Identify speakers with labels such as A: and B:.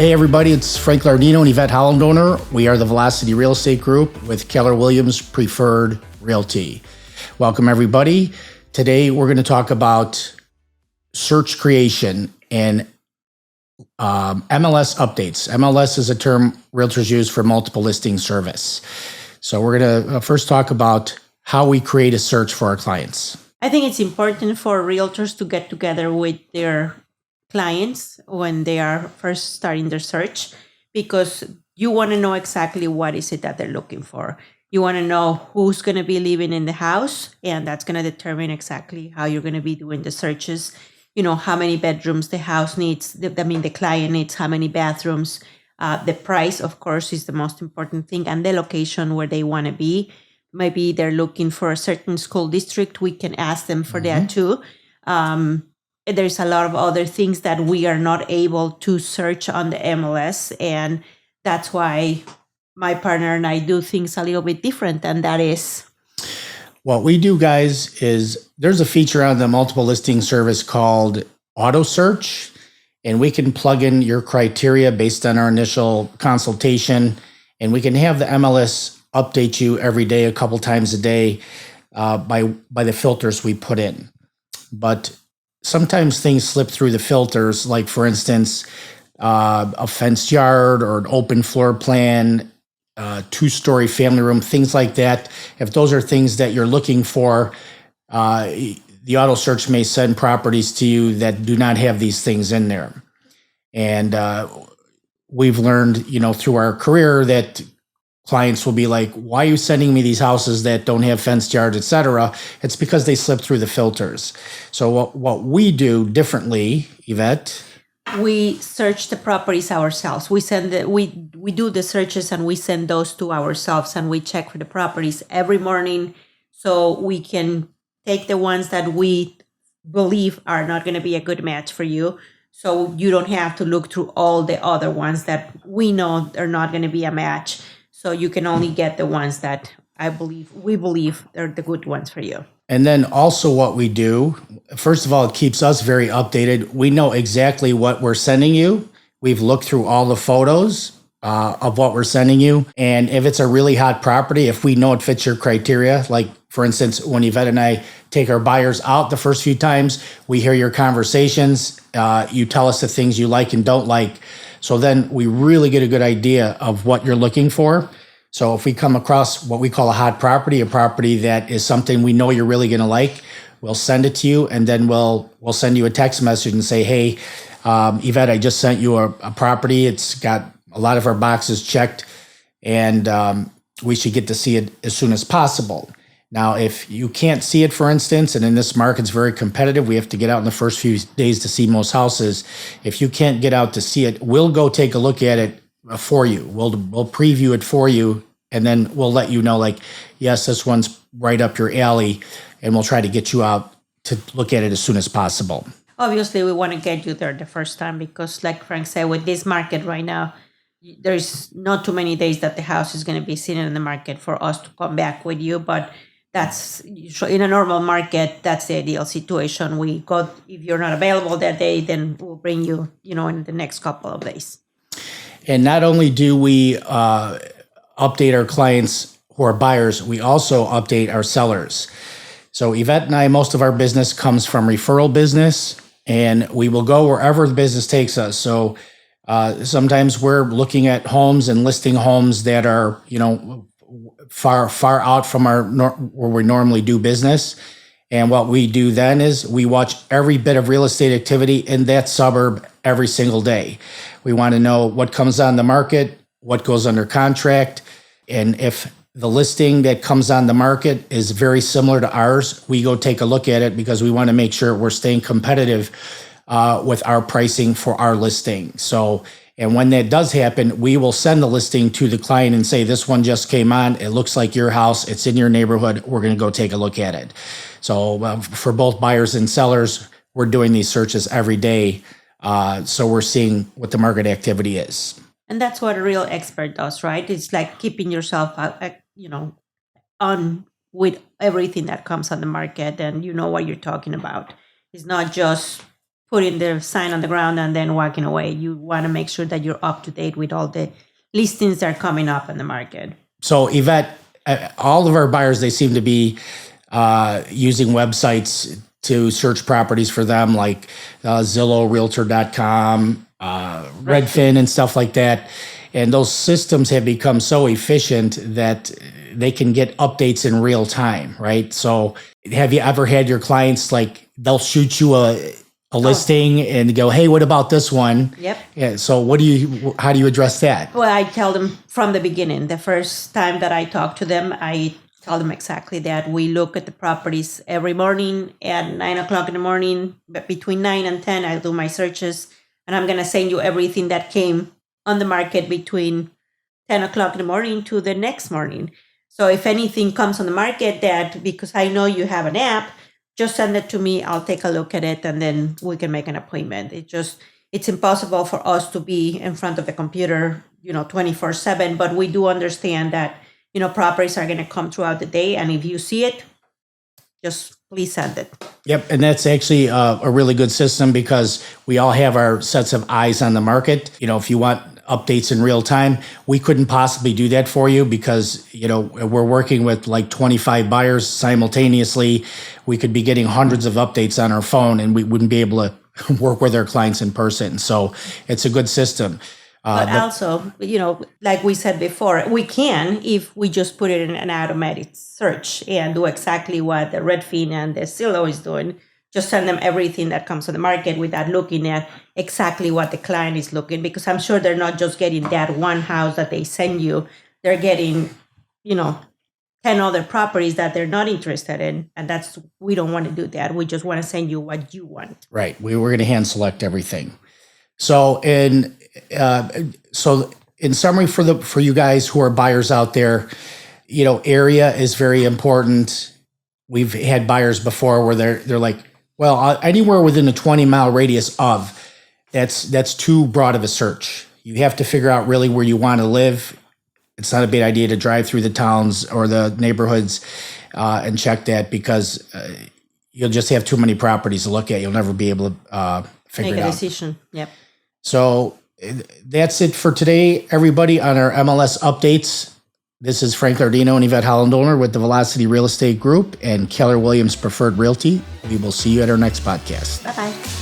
A: Hey everybody, it's Frank Lardino and Yvette Hollandoner. We are the Velocity Real Estate Group with Keller Williams Preferred Realty. Welcome everybody. Today we're going to talk about search creation and MLS updates. MLS is a term realtors use for multiple listing service. So we're going to first talk about how we create a search for our clients.
B: I think it's important for realtors to get together with their clients when they are first starting their search, because you want to know exactly what is it that they're looking for. You want to know who's going to be living in the house, and that's going to determine exactly how you're going to be doing the searches. You know, how many bedrooms the house needs, the client needs, how many bathrooms. The price, of course, is the most important thing, and the location where they want to be. Maybe they're looking for a certain school district. We can ask them for that too. There's a lot of other things that we are not able to search on the MLS. And that's why my partner and I do things a little bit different. And that is,
A: what we do, guys, is there's a feature on the multiple listing service called auto search, and we can plug in your criteria based on our initial consultation, and we can have the MLS update you every day, a couple times a day, by the filters we put in. But sometimes things slip through the filters, like for instance, a fenced yard or an open floor plan, two-story family room, things like that. If those are things that you're looking for, the auto search may send properties to you that do not have these things in there. And we've learned, through our career that clients will be like, why are you sending me these houses that don't have fenced yards, et cetera? It's because they slip through the filters. So what we do differently, Yvette?
B: we search the properties ourselves. We do the searches and we send those to ourselves, and we check for the properties every morning, so we can take the ones that we believe are not going to be a good match for you. So you don't have to look through all the other ones that we know are not going to be a match. So you can only get the ones that we believe are the good ones for you.
A: And then also what we do, first of all, it keeps us very updated. We know exactly what we're sending you. We've looked through all the photos of what we're sending you. And if it's a really hot property, if we know it fits your criteria, like for instance, when Yvette and I take our buyers out the first few times, we hear your conversations. You tell us the things you like and don't like. So then we really get a good idea of what you're looking for. So if we come across what we call a hot property, a property that is something we know you're really going to like, we'll send it to you, and then we'll send you a text message and say, hey, Yvette, I just sent you a property. It's got a lot of our boxes checked, and we should get to see it as soon as possible. Now, if you can't see it, for instance, and in this market it's very competitive, we have to get out in the first few days to see most houses. If you can't get out to see it, we'll go take a look at it for you. We'll preview it for you, and then we'll let you know, like, yes, this one's right up your alley, and we'll try to get you out to look at it as soon as possible.
B: Obviously, we want to get you there the first time, because like Frank said, with this market right now, there's not too many days that the house is going to be sitting in the market for us to come back with you. But that's, in a normal market, that's the ideal situation. If you're not available that day, then we'll bring you, in the next couple of days.
A: And not only do we update our clients who are buyers, we also update our sellers. So Yvette and I, most of our business comes from referral business, and we will go wherever the business takes us. So sometimes we're looking at homes and listing homes that are, far out from where we normally do business. And what we do then is we watch every bit of real estate activity in that suburb every single day. We want to know what comes on the market, what goes under contract, and if the listing that comes on the market is very similar to ours, we go take a look at it, because we want to make sure we're staying competitive with our pricing for our listing. So, and when that does happen, we will send the listing to the client and say, this one just came on. It looks like your house. It's in your neighborhood. We're going to go take a look at it. So for both buyers and sellers, we're doing these searches every day. So we're seeing what the market activity is.
B: And that's what a real expert does, right? It's like keeping yourself, on with everything that comes on the market, and you know what you're talking about. It's not just putting the sign on the ground and then walking away. You want to make sure that you're up to date with all the listings that are coming up in the market.
A: So Yvette, all of our buyers, they seem to be using websites to search properties for them, like Zillow, Realtor.com, Redfin, and stuff like that. And those systems have become so efficient that they can get updates in real time, right? So have you ever had your clients, like, they'll shoot you a listing and go, hey, what about this one?
B: Yep.
A: Yeah. So how do you address that?
B: Well, I tell them from the beginning. The first time that I talk to them, I tell them exactly that. We look at the properties every morning at 9 o'clock in the morning. But between 9 and 10, I do my searches. And I'm going to send you everything that came on the market between 10 o'clock in the morning to the next morning. So if anything comes on the market that, because I know you have an app, just send it to me. I'll take a look at it and then we can make an appointment. It's impossible for us to be in front of the computer, 24/7, but we do understand that, properties are going to come throughout the day. And if you see it, just please send it.
A: Yep. And that's actually a really good system because we all have our sets of eyes on the market. If you want updates in real time, we couldn't possibly do that for you because, we're working with like 25 buyers simultaneously. We could be getting hundreds of updates on our phone and we wouldn't be able to work with our clients in person. So it's a good system.
B: But also, like we said before, we can if we just put it in an automatic search and do exactly what the Redfin and the Zillow is doing. Just send them everything that comes on the market without looking at exactly what the client is looking, because I'm sure they're not just getting that one house that they send you. They're getting, 10 other properties that they're not interested in. And we don't want to do that. We just want to send you what you want.
A: Right. We're going to hand select everything. So in summary for you guys who are buyers out there, area is very important. We've had buyers before where they're like, well, anywhere within a 20-mile radius of, that's too broad of a search. You have to figure out really where you want to live. It's not a bad idea to drive through the towns or the neighborhoods and check that because you'll just have too many properties to look at. You'll never be able to figure it out.
B: Make a decision. Yep.
A: So that's it for today, everybody, on our MLS updates. This is Frank Lardino and Yvette Hollandoner with the Velocity Real Estate Group and Keller Williams Preferred Realty. We will see you at our next podcast.
B: Bye-bye.